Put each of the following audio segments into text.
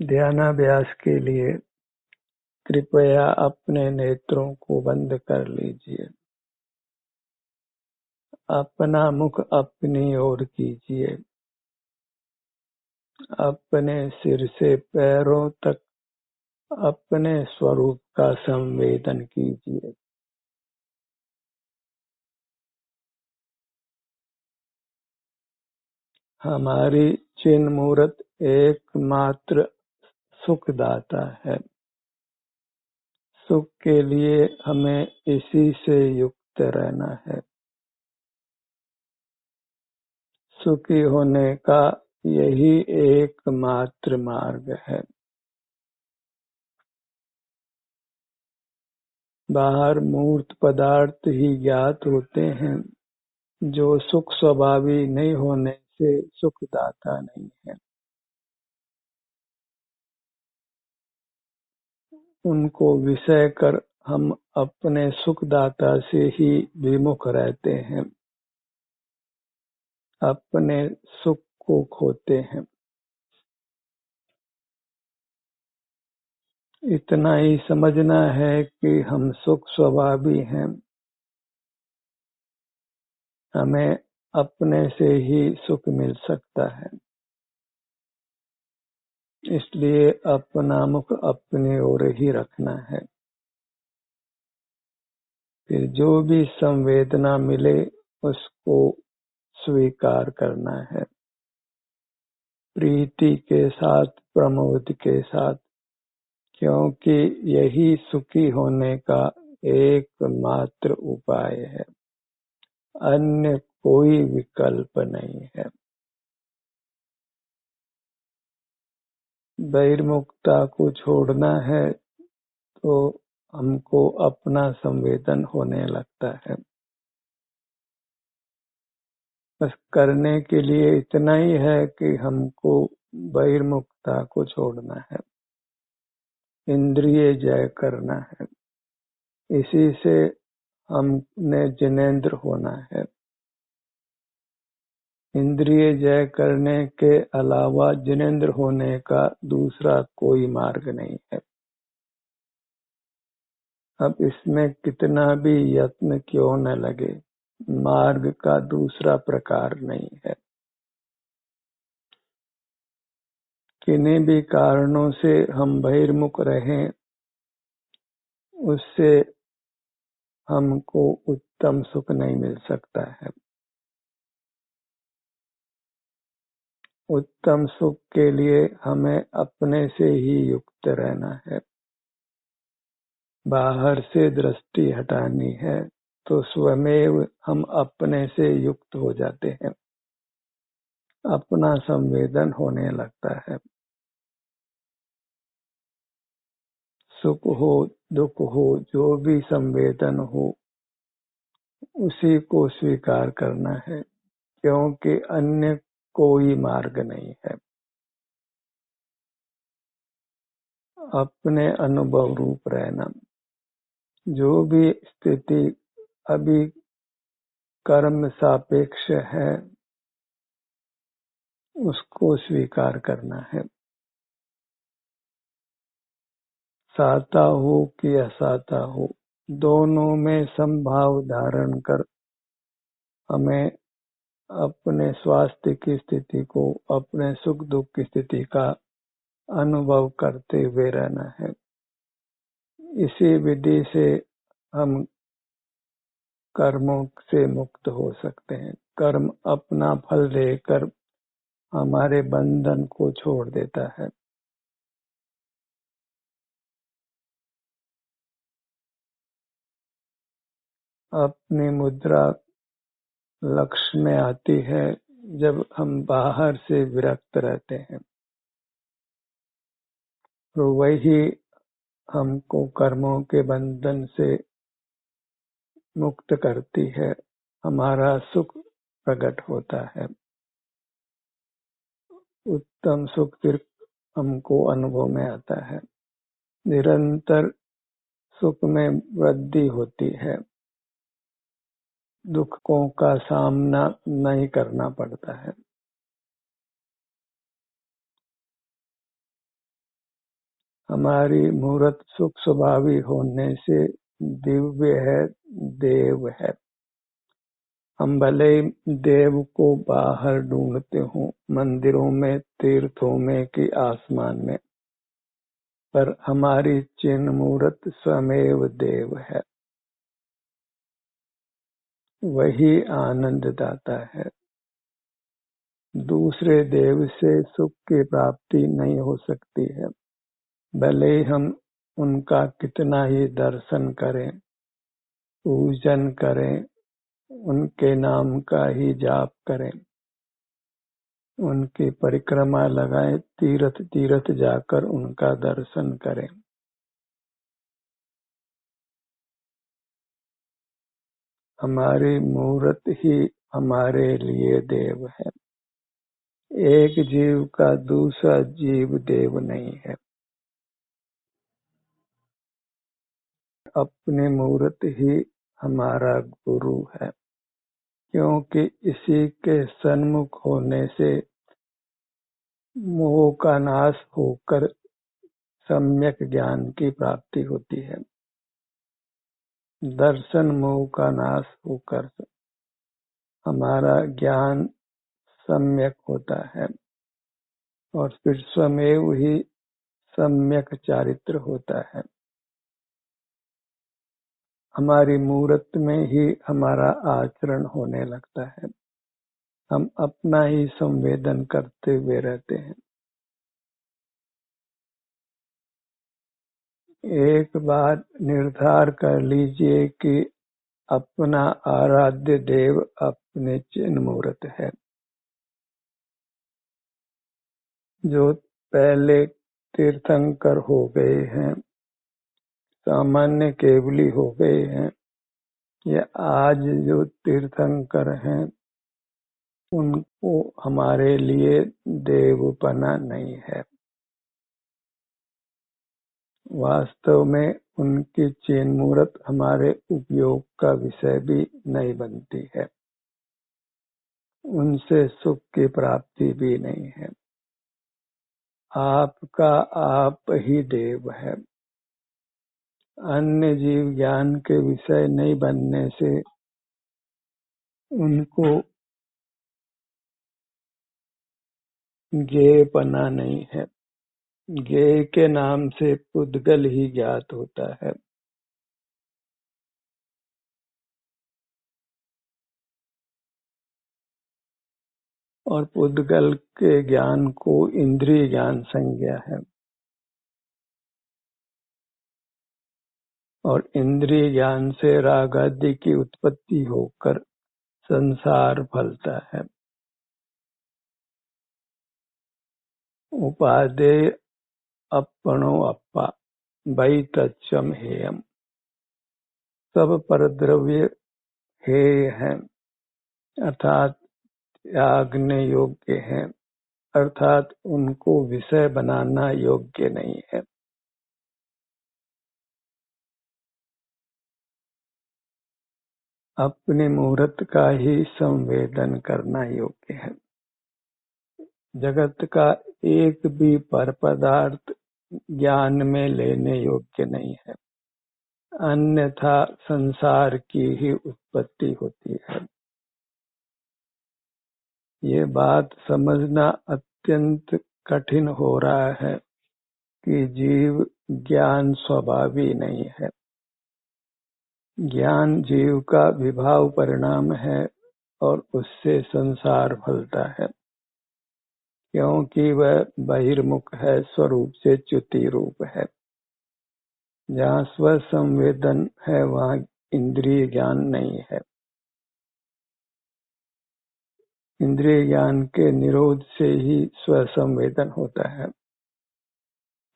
ध्यानाभ्यास के लिए कृपया अपने नेत्रों को बंद कर लीजिए। अपना मुख अपनी ओर कीजिए। अपने सिर से पैरों तक अपने स्वरूप का संवेदन कीजिए। हमारी चिन्ह मूर्त एकमात्र सुखदाता है। सुख के लिए हमें इसी से युक्त रहना है। सुखी होने का यही एकमात्र मार्ग है। बाहर मूर्त पदार्थ ही ज्ञात होते हैं, जो सुख स्वभावी नहीं होने से सुखदाता नहीं है। उनको विषय कर हम अपने सुखदाता से ही विमुख रहते हैं, अपने सुख को खोते हैं। इतना ही समझना है कि हम सुख स्वभावी हैं। हमें अपने से ही सुख मिल सकता है। इसलिए अपना मुख अपनी ओर ही रखना है। फिर जो भी संवेदना मिले उसको स्वीकार करना है, प्रीति के साथ, प्रमोद के साथ, क्योंकि यही सुखी होने का एकमात्र उपाय है। अन्य कोई विकल्प नहीं है। बहिर्मुखता को छोड़ना है तो हमको अपना संवेदन होने लगता है। बस करने के लिए इतना ही है कि हमको बहिर्मुखता को छोड़ना है, इंद्रिय जय करना है। इसी से हमने जिनेंद्र होना है। इंद्रिय जय करने के अलावा जिनेंद्र होने का दूसरा कोई मार्ग नहीं है। अब इसमें कितना भी यत्न क्यों न लगे, मार्ग का दूसरा प्रकार नहीं है। किन्हीं भी कारणों से हम बहिर्मुख रहें, उससे हमको उत्तम सुख नहीं मिल सकता है। उत्तम सुख के लिए हमें अपने से ही युक्त रहना है। बाहर से दृष्टि हटानी है तो स्वमेव हम अपने से युक्त हो जाते हैं, अपना संवेदन होने लगता है। सुख हो दुख हो, जो भी संवेदन हो, उसी को स्वीकार करना है, क्योंकि अन्य कोई मार्ग नहीं है। अपने अनुभव रूप रहना। जो भी स्थिति अभी कर्म सापेक्ष है, उसको स्वीकार करना है। साता हो कि असाता हो, दोनों में समभाव धारण कर हमें अपने स्वास्थ्य की स्थिति को, अपने सुख दुख की स्थिति का अनुभव करते हुए रहना है। इसी विधि से हम कर्मों से मुक्त हो सकते हैं। कर्म अपना फल देकर हमारे बंधन को छोड़ देता है। अपनी मुद्रा लक्ष्य में आती है जब हम बाहर से विरक्त रहते हैं, तो वही हमको कर्मों के बंधन से मुक्त करती है, हमारा सुख प्रकट होता है। उत्तम सुख फिर हमको अनुभव में आता है। निरंतर सुख में वृद्धि होती है, दुखों का सामना नहीं करना पड़ता है। हमारी मूर्त सुख स्वभावी होने से दिव्य है, देव है। हम भले ही देव को बाहर ढूंढते हों, मंदिरों में, तीर्थों में कि आसमान में, पर हमारी चिन्ह मूर्त स्वयं देव है। वही आनंद दाता है। दूसरे देव से सुख की प्राप्ति नहीं हो सकती है, भले ही हम उनका कितना ही दर्शन करें, पूजन करें, उनके नाम का ही जाप करें, उनकी परिक्रमा लगाएं, तीर्थ तीर्थ जाकर उनका दर्शन करें। हमारी मूर्त ही हमारे लिए देव है। एक जीव का दूसरा जीव देव नहीं है। अपनी मूर्त ही हमारा गुरु है, क्योंकि इसी के सन्मुख होने से मोह का नाश होकर सम्यक ज्ञान की प्राप्ति होती है। दर्शन मोह का नाश होकर हमारा ज्ञान सम्यक होता है और फिर स्वयं ही सम्यक चारित्र होता है। हमारी मूर्त में ही हमारा आचरण होने लगता है। हम अपना ही संवेदन करते हुए रहते हैं। एक बार निर्धार कर लीजिए कि अपना आराध्य देव अपने चिन्ह मूर्त है। जो पहले तीर्थंकर हो गए हैं, सामान्य केवली हो गए हैं, या आज जो तीर्थंकर हैं, उनको हमारे लिए देवपना नहीं है। वास्तव में उनकी चिन्ह मूर्त हमारे उपयोग का विषय भी नहीं बनती है। उनसे सुख की प्राप्ति भी नहीं है। आपका आप ही देव है। अन्य जीव ज्ञान के विषय नहीं बनने से उनको ज्ञेयपना नहीं है। ज्ञेय के नाम से पुद्गल ही ज्ञात होता है। और पुद्गल के ज्ञान को इंद्रिय ज्ञान संज्ञा है, और इंद्रिय ज्ञान से राग आदि की उत्पत्ति होकर संसार फलता है। उपादेय अपनो अप्पा वही तत्सम हेयम। सब परद्रव्य हेय हैं, अर्थात त्यागने योग्य हैं, अर्थात उनको विषय बनाना योग्य नहीं है। अपनी मूर्त का ही संवेदन करना योग्य है। जगत का एक भी पर पदार्थ ज्ञान में लेने योग्य नहीं है, अन्यथा संसार की ही उत्पत्ति होती है। ये बात समझना अत्यंत कठिन हो रहा है कि जीव ज्ञान स्वभावी नहीं है। ज्ञान जीव का विभाव परिणाम है और उससे संसार फलता है, क्योंकि वह बहिर्मुख है, स्वरूप से च्युति रूप है। जहाँ स्व संवेदन है वहाँ इंद्रिय ज्ञान नहीं है। इंद्रिय ज्ञान के निरोध से ही स्व संवेदन होता है।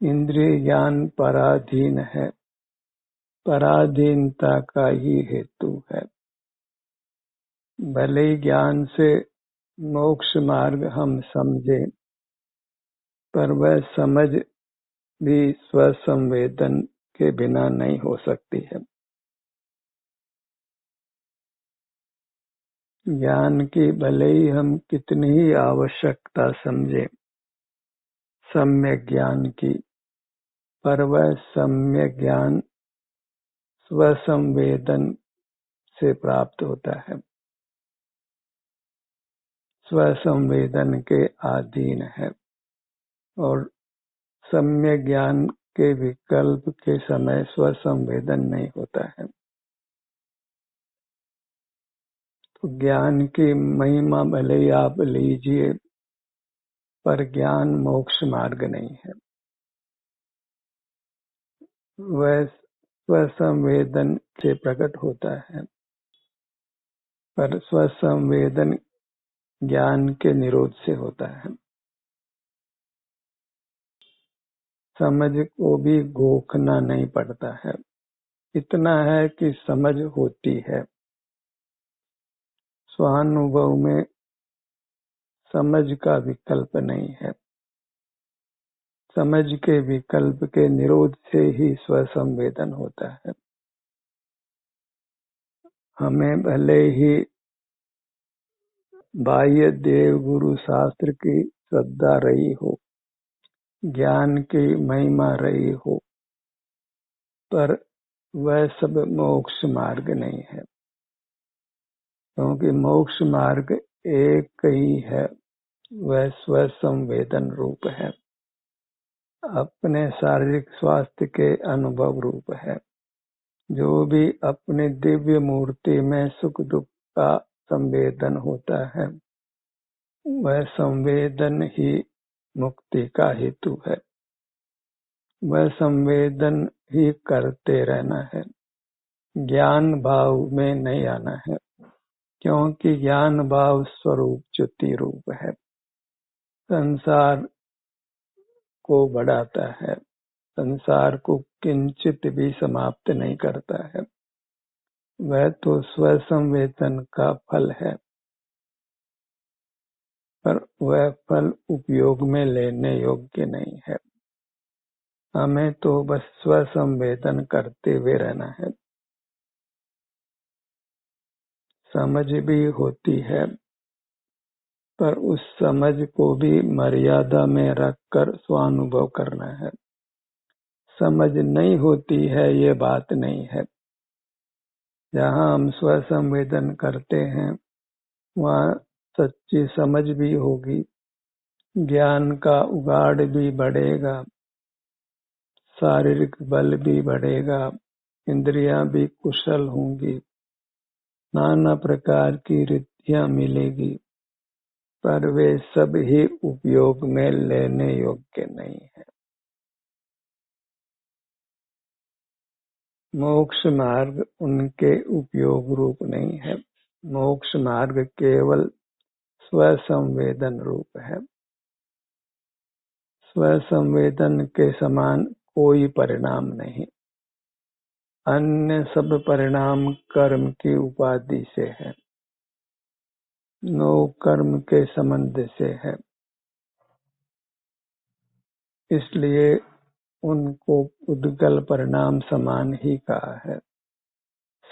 इंद्रिय ज्ञान पराधीन है, पराधीनता का ही हेतु है। भले ही ज्ञान से मोक्ष मार्ग हम समझे, पर वह समझ भी स्व संवेदन के बिना नहीं हो सकती है। ज्ञान की भले ही हम कितनी ही आवश्यकता समझे, सम्यक ज्ञान की, पर वह सम्यक ज्ञान स्वसंवेदन से प्राप्त होता है, स्वसंवेदन के अधीन है। और सम्यक ज्ञान के विकल्प के समय स्वसंवेदन नहीं होता है। तो ज्ञान की महिमा भले ही आप लीजिए, पर ज्ञान मोक्ष मार्ग नहीं है। वह स्वसंवेदन से प्रकट होता है, पर स्वसंवेदन ज्ञान के निरोध से होता है। समझ को भी घोखना नहीं पड़ता है। इतना है कि समझ होती है। स्वानुभव में समझ का विकल्प नहीं है। समझ के विकल्प के निरोध से ही स्वसंवेदन होता है। हमें भले ही बाह्य देव गुरु शास्त्र की श्रद्धा रही हो, ज्ञान की महिमा रही हो, पर वह सब मोक्ष मार्ग नहीं है। क्योंकि मोक्ष मार्ग एक ही है, वह स्वसंवेदन रूप है, अपने शारीरिक स्वास्थ्य के अनुभव रूप है। जो भी अपने दिव्य मूर्ति में सुख दुख का संवेदन होता है, वह संवेदन ही मुक्ति का हेतु है। वह संवेदन ही करते रहना है, ज्ञान भाव में नहीं आना है। क्योंकि ज्ञान भाव स्वरूप च्युति रूप है, संसार को बढ़ाता है, संसार को किंचित भी समाप्त नहीं करता है। वह तो स्वसंवेदन का फल है, पर वह फल उपयोग में लेने योग्य नहीं है। हमें तो बस स्वसंवेदन करते हुए रहना है। समझ भी होती है, पर उस समझ को भी मर्यादा में रखकर स्वानुभव करना है। समझ नहीं होती है ये बात नहीं है। जहाँ हम स्वसंवेदन करते हैं, वहाँ सच्ची समझ भी होगी, ज्ञान का उगाड़ भी बढ़ेगा, शारीरिक बल भी बढ़ेगा, इंद्रियां भी कुशल होंगी, नाना प्रकार की रिद्धियां मिलेगी, पर वे सब ही उपयोग में लेने योग्य नहीं है। मोक्ष मार्ग उनके उपयोग रूप नहीं है। मोक्ष मार्ग केवल स्वसंवेदन रूप है। स्वसंवेदन के समान कोई परिणाम नहीं। अन्य सब परिणाम कर्म की उपाधि से है, नो कर्म के संबंध से है। इसलिए उनको पुद्गल परिणाम समान ही कहा है।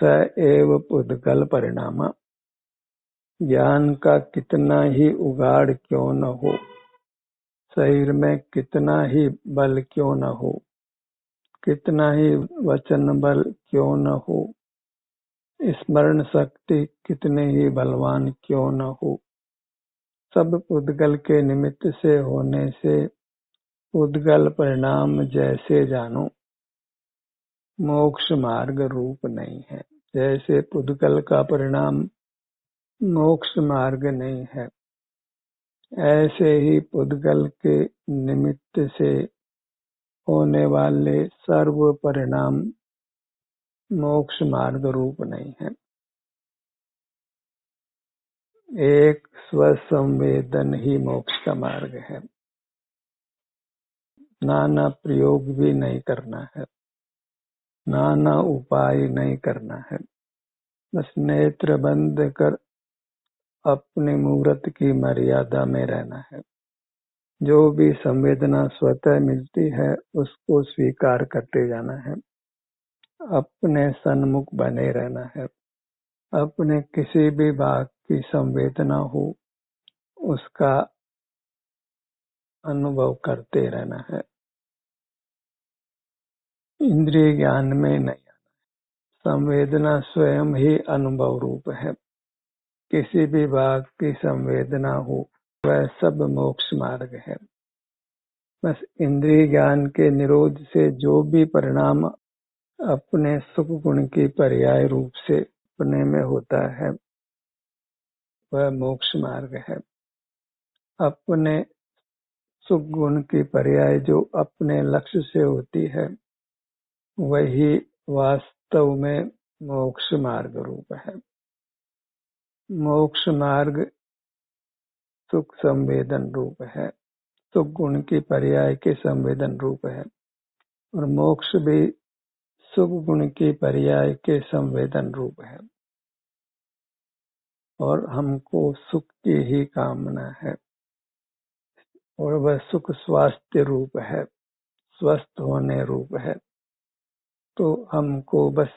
स एव पुद्गल परिणाम। ज्ञान का कितना ही उगाड़ क्यों न हो, शरीर में कितना ही बल क्यों न हो, कितना ही वचन बल क्यों न हो, स्मरण शक्ति कितने ही बलवान क्यों न हो, सब पुद्गल के निमित्त से होने से पुद्गल परिणाम जैसे जानो, मोक्ष मार्ग रूप नहीं है। जैसे पुद्गल का परिणाम मोक्ष मार्ग नहीं है, ऐसे ही पुद्गल के निमित्त से होने वाले सर्व परिणाम मोक्ष मार्ग रूप नहीं है। एक स्वसंवेदन ही मोक्ष का मार्ग है। नाना प्रयोग भी नहीं करना है, नाना उपाय नहीं करना है। बस नेत्र बंद कर अपने मूर्त की मर्यादा में रहना है। जो भी संवेदना स्वतः मिलती है, उसको स्वीकार करते जाना है। अपने सन्मुख बने रहना है। अपने किसी भी भाग की संवेदना हो, उसका अनुभव करते रहना है। इंद्रिय ज्ञान में नहीं। संवेदना स्वयं ही अनुभव रूप है। किसी भी भाग की संवेदना हो वह सब मोक्ष मार्ग है। बस इंद्रिय ज्ञान के निरोध से जो भी परिणाम अपने सुख गुण की पर्याय रूप से अपने में होता है वह मोक्ष मार्ग है। अपने सुख गुण की पर्याय जो अपने लक्ष्य से होती है वही वास्तव में मोक्ष मार्ग रूप है। मोक्ष मार्ग सुख संवेदन रूप है, सुख गुण की पर्याय के संवेदन रूप है, और मोक्ष भी सुख गुण की पर्याय के संवेदन रूप है। और हमको सुख की ही कामना है, और वह सुख स्वास्थ्य रूप है, स्वस्थ होने रूप है। तो हमको बस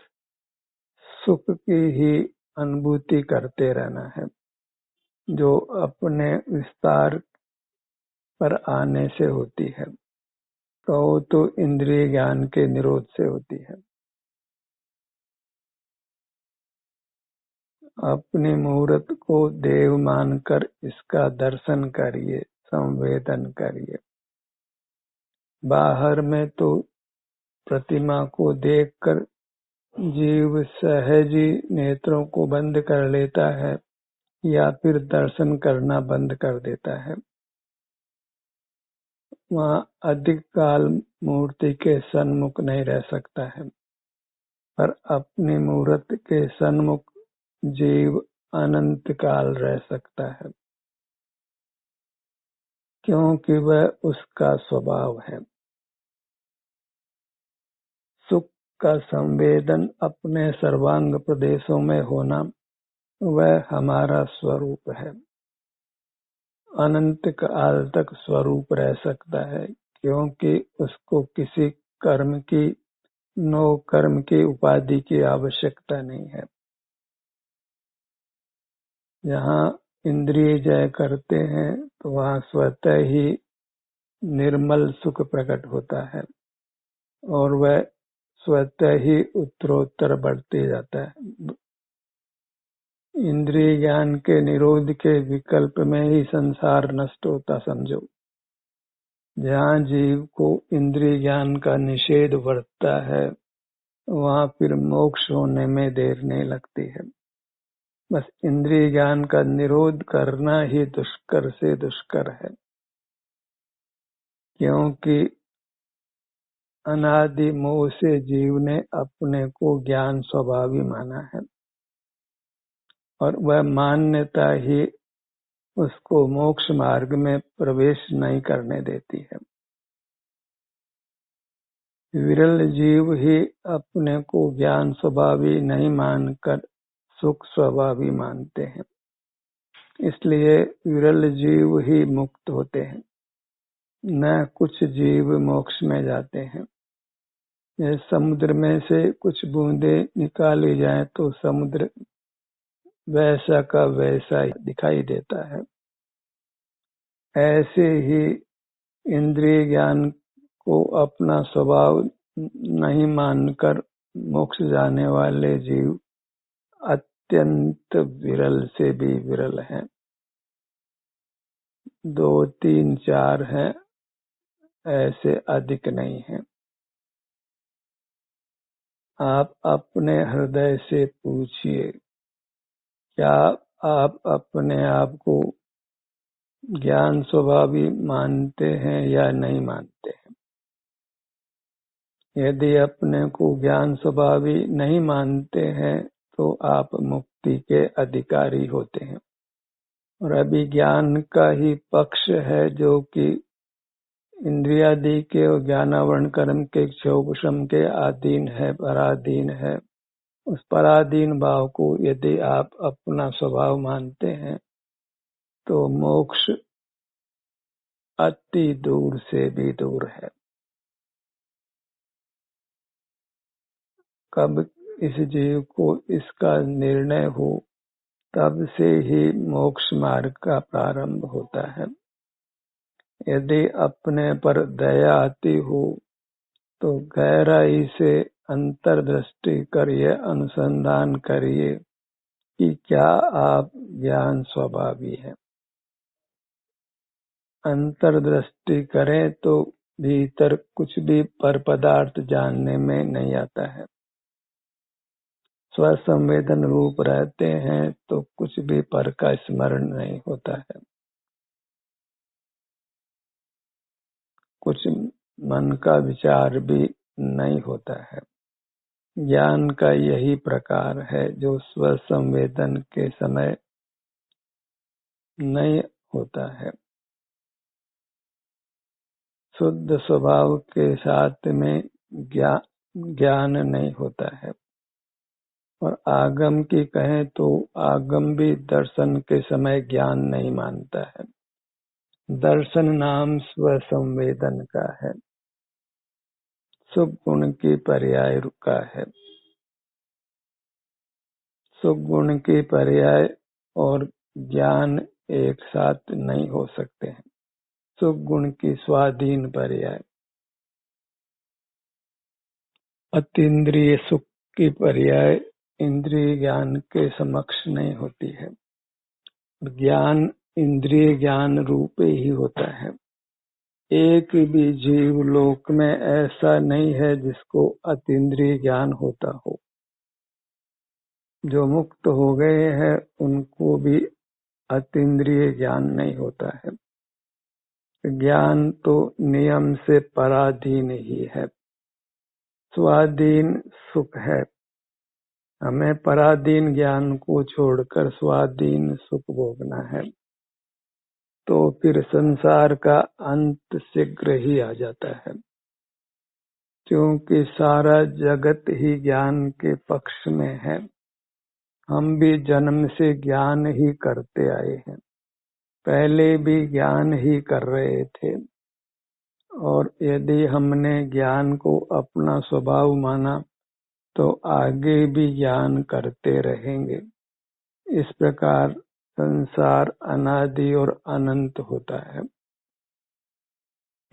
सुख की ही अनुभूति करते रहना है, जो अपने विस्तार पर आने से होती है। कहो तो इंद्रिय ज्ञान के निरोध से होती है। अपनी मूर्त को देव मानकर इसका दर्शन करिए, संवेदन करिए। बाहर में तो प्रतिमा को देखकर जीव सहज ही नेत्रों को बंद कर लेता है या फिर दर्शन करना बंद कर देता है। वहाँ अधिक काल मूर्ति के सन्मुख नहीं रह सकता है, पर अपनी मूर्त के सन्मुख जीव अनंत काल रह सकता है, क्योंकि वह उसका स्वभाव है। सुख का संवेदन अपने सर्वांग प्रदेशों में होना वह हमारा स्वरूप है। अनंत काल तक स्वरूप रह सकता है, क्योंकि उसको किसी कर्म की नो कर्म की उपाधि की आवश्यकता नहीं है। जहाँ इंद्रिय जय करते हैं तो वहाँ स्वतः ही निर्मल सुख प्रकट होता है और वह स्वतः ही उत्तरोत्तर बढ़ते जाता है। इंद्रिय ज्ञान के निरोध के विकल्प में ही संसार नष्ट होता समझो। जहाँ जीव को इंद्रिय ज्ञान का निषेध वर्तता है वहाँ फिर मोक्ष होने में देर नहीं लगती है। बस इंद्रिय ज्ञान का निरोध करना ही दुष्कर से दुष्कर है, क्योंकि अनादि मोह से जीव ने अपने को ज्ञान स्वभावी माना है और वह मान्यता ही उसको मोक्ष मार्ग में प्रवेश नहीं करने देती है। विरल जीव ही अपने को ज्ञान स्वभावी नहीं मानकर सुख स्वभावी मानते हैं, इसलिए विरल जीव ही मुक्त होते हैं, न कुछ जीव मोक्ष में जाते हैं। ये समुद्र में से कुछ बूंदें निकाली जाए तो समुद्र वैसा का वैसा दिखाई देता है। ऐसे ही इंद्रिय ज्ञान को अपना स्वभाव नहीं मानकर मोक्ष जाने वाले जीव अत्यंत विरल से भी विरल हैं। 2, 3, 4 हैं, ऐसे अधिक नहीं हैं। आप अपने हृदय से पूछिए, क्या आप अपने आप को ज्ञान स्वभावी मानते हैं या नहीं मानते हैं? यदि अपने को ज्ञान स्वभावी नहीं मानते हैं तो आप मुक्ति के अधिकारी होते हैं। और अभी ज्ञान का ही पक्ष है जो कि इंद्रियादि के और ज्ञानावरण कर्म के क्षोभशम के अधीन है, पराधीन है। उस पराधीन भाव को यदि आप अपना स्वभाव मानते हैं तो मोक्ष अति दूर से भी दूर है। कब इस जीव को इसका निर्णय हो तब से ही मोक्ष मार्ग का प्रारंभ होता है। यदि अपने पर दया आती हो तो गहराई से अंतर्दृष्टि करिए, अनुसंधान करिए कि क्या आप ज्ञान स्वभावी है। अंतर्दृष्टि करें तो भीतर कुछ भी पर पदार्थ जानने में नहीं आता है। स्वसंवेदन रूप रहते हैं तो कुछ भी पर का स्मरण नहीं होता है। कुछ मन का विचार भी नहीं होता है। ज्ञान का यही प्रकार है जो स्वसंवेदन के समय नहीं होता है। शुद्ध स्वभाव के साथ में ज्ञान नहीं होता है। और आगम की कहें तो आगम भी दर्शन के समय ज्ञान नहीं मानता है। दर्शन नाम स्वसंवेदन का है, सुख गुण की पर्याय का है। सुख गुण की पर्याय और ज्ञान एक साथ नहीं हो सकते हैं। सुख गुण की स्वाधीन पर्याय। अतीन्द्रिय सुख की पर्याय इंद्रिय ज्ञान के समक्ष नहीं होती है। ज्ञान इंद्रिय ज्ञान रूप ही होता है। एक भी जीव लोक में ऐसा नहीं है जिसको अतीन्द्रिय ज्ञान होता हो। जो मुक्त हो गए हैं उनको भी अतीन्द्रिय ज्ञान नहीं होता है। ज्ञान तो नियम से पराधीन ही है। स्वाधीन सुख है। हमें पराधीन ज्ञान को छोड़कर स्वाधीन सुख भोगना है, तो फिर संसार का अंत शीघ्र ही आ जाता है। क्योंकि सारा जगत ही ज्ञान के पक्ष में है। हम भी जन्म से ज्ञान ही करते आए हैं। पहले भी ज्ञान ही कर रहे थे, और यदि हमने ज्ञान को अपना स्वभाव माना तो आगे भी ज्ञान करते रहेंगे। इस प्रकार संसार अनादि और अनंत होता है।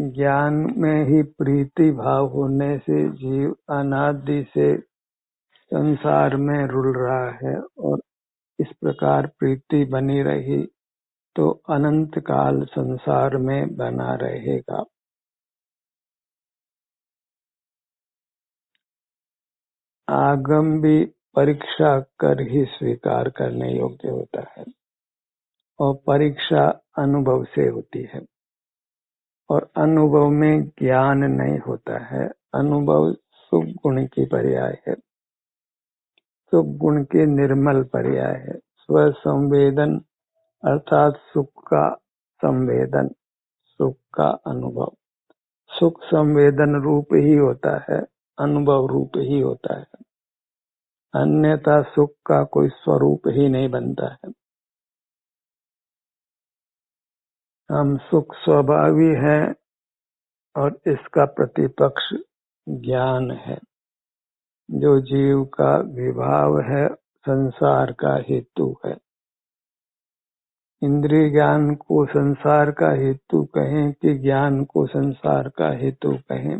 ज्ञान में ही प्रीति भाव होने से जीव अनादि से संसार में रुल रहा है, और इस प्रकार प्रीति बनी रही तो अनंत काल संसार में बना रहेगा। आगम भी परीक्षा कर ही स्वीकार करने योग्य होता है, और परीक्षा अनुभव से होती है। और अनुभव में ज्ञान नहीं होता है। अनुभव सुख गुण की पर्याय है। सुख गुण के निर्मल पर्याय है। स्व संवेदन अर्थात सुख का संवेदन, सुख का अनुभव। सुख संवेदन रूप ही होता है, अनुभव रूप ही होता है। अन्यथा सुख का कोई स्वरूप ही नहीं बनता है। हम सुख स्वभावी हैं, और इसका प्रतिपक्ष ज्ञान है, जो जीव का विभाव है, संसार का हेतु है। इंद्रिय ज्ञान को संसार का हेतु कहें कि ज्ञान को संसार का हेतु कहें,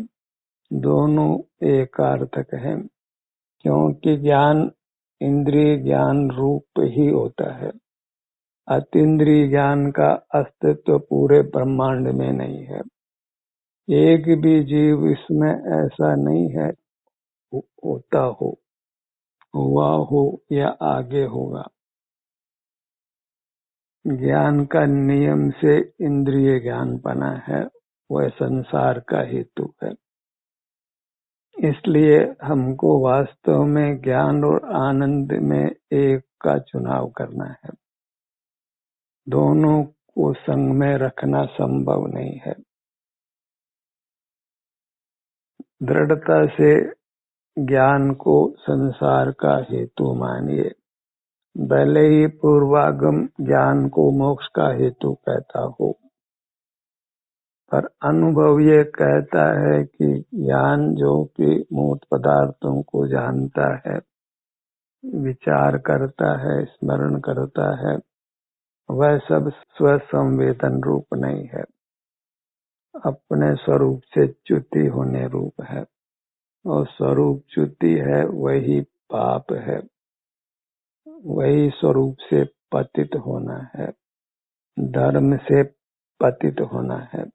दोनों एकार्थक हैं। क्योंकि ज्ञान इंद्रिय ज्ञान रूप ही होता है। अतीन्द्रिय ज्ञान का अस्तित्व पूरे ब्रह्मांड में नहीं है। एक भी जीव इसमें ऐसा नहीं है होता हो, हुआ हो या आगे होगा। ज्ञान का नियम से इंद्रिय ज्ञान बना है, वह संसार का हेतु है। इसलिए हमको वास्तव में ज्ञान और आनंद में एक का चुनाव करना है। दोनों को संग में रखना संभव नहीं है। दृढ़ता से ज्ञान को संसार का हेतु मानिए, भले ही पूर्वागम ज्ञान को मोक्ष का हेतु कहता हो, पर अनुभव ये कहता है कि ज्ञान जो कि मूर्त पदार्थों को जानता है, विचार करता है, स्मरण करता है, वह सब स्वसंवेदन रूप नहीं है, अपने स्वरूप से च्युति होने रूप है। और स्वरूप च्युति है वही पाप है, वही स्वरूप से पतित होना है, धर्म से पतित होना है।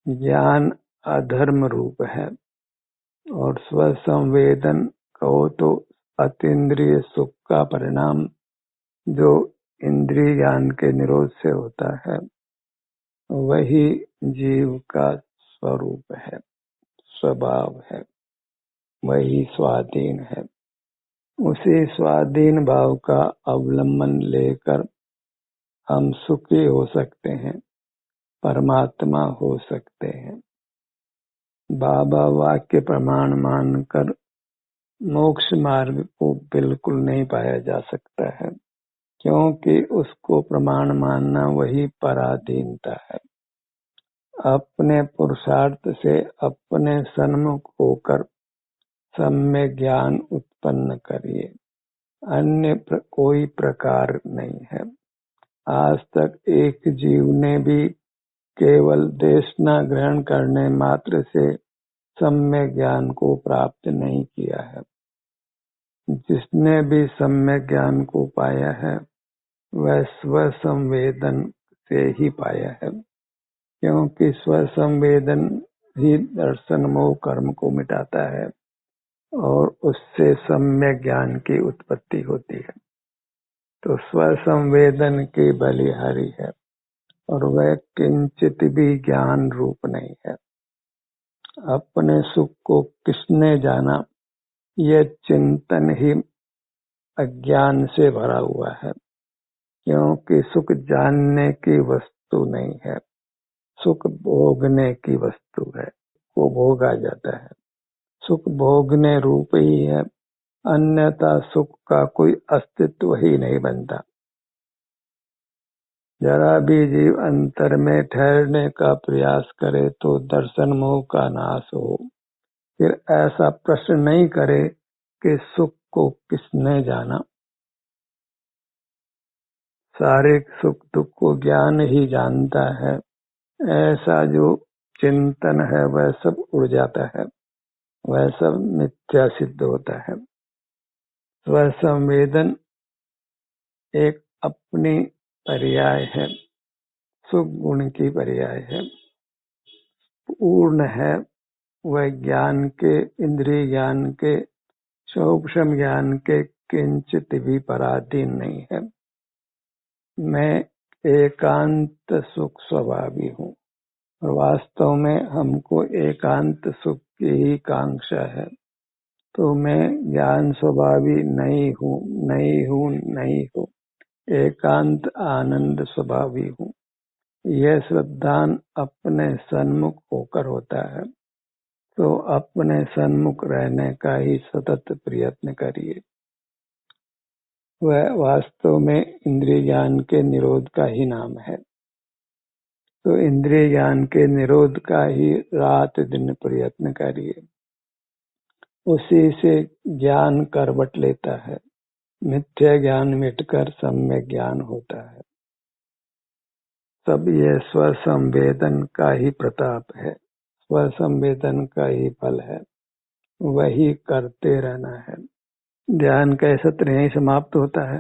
ज्ञान अधर्म रूप है और स्वसंवेदन कहो तो अतीन्द्रिय सुख का परिणाम जो इंद्रिय ज्ञान के निरोध से होता है, वही जीव का स्वरूप है, स्वभाव है, वही स्वाधीन है। उसी स्वाधीन भाव का अवलंबन लेकर हम सुखी हो सकते हैं, परमात्मा हो सकते हैं। बाबा वाक्य प्रमाण मानकर मोक्ष मार्ग को बिल्कुल नहीं पाया जा सकता है, क्योंकि उसको प्रमाण मानना वही पराधीनता है। अपने पुरुषार्थ से अपने सन्मुख होकर सम्यक ज्ञान उत्पन्न करिए, अन्य कोई प्रकार नहीं है। आज तक एक जीव ने भी केवल देशना ग्रहण करने मात्र से सम्यक ज्ञान को प्राप्त नहीं किया है। जिसने भी सम्यक ज्ञान को पाया है वह स्वसंवेदन से ही पाया है, क्योंकि स्वसंवेदन ही दर्शन मोह कर्म को मिटाता है और उससे सम्यक ज्ञान की उत्पत्ति होती है। तो स्वसंवेदन की बलिहारी है और वह किंचित भी ज्ञान रूप नहीं है। अपने सुख को किसने जाना, यह चिंतन ही अज्ञान से भरा हुआ है, क्योंकि सुख जानने की वस्तु नहीं है, सुख भोगने की वस्तु है, वो भोगा जाता है। सुख भोगने रूप ही है, अन्यथा सुख का कोई अस्तित्व ही नहीं बनता। जरा भी जीव अंतर में ठहरने का प्रयास करे तो दर्शन मोह का नाश हो। फिर ऐसा प्रश्न नहीं करे कि सुख को किसने जाना। सारे सुख दुख को ज्ञान ही जानता है, ऐसा जो चिंतन है वह सब उड़ जाता है, वह सब मिथ्या सिद्ध होता है। स्वसंवेदन एक अपनी पर्याय है, सुख गुण की पर्याय है, पूर्ण है। वह ज्ञान के, इंद्रिय ज्ञान के, सूक्ष्म ज्ञान के किंचित भी पराधीन नहीं है। मैं एकांत सुख स्वभावी हूँ और वास्तव में हमको एकांत सुख की ही कांक्षा है। तो मैं ज्ञान स्वभावी नहीं हूँ, नहीं हूँ, नहीं हूँ, एकांत आनंद स्वभावी हूँ। यह श्रद्धान अपने सन्मुख होकर होता है, तो अपने सन्मुख रहने का ही सतत प्रयत्न करिए। वह वास्तव में इंद्रिय ज्ञान के निरोध का ही नाम है। तो इंद्रिय ज्ञान के निरोध का ही रात दिन प्रयत्न करिए। उसी से ज्ञान करवट लेता है, मिथ्या ज्ञान मिटकर सम्यक ज्ञान होता है। सब ये स्वसंवेदन का ही प्रताप है, स्वसंवेदन का ही फल है, वही करते रहना है। ध्यान का सत्र यहीं समाप्त होता है।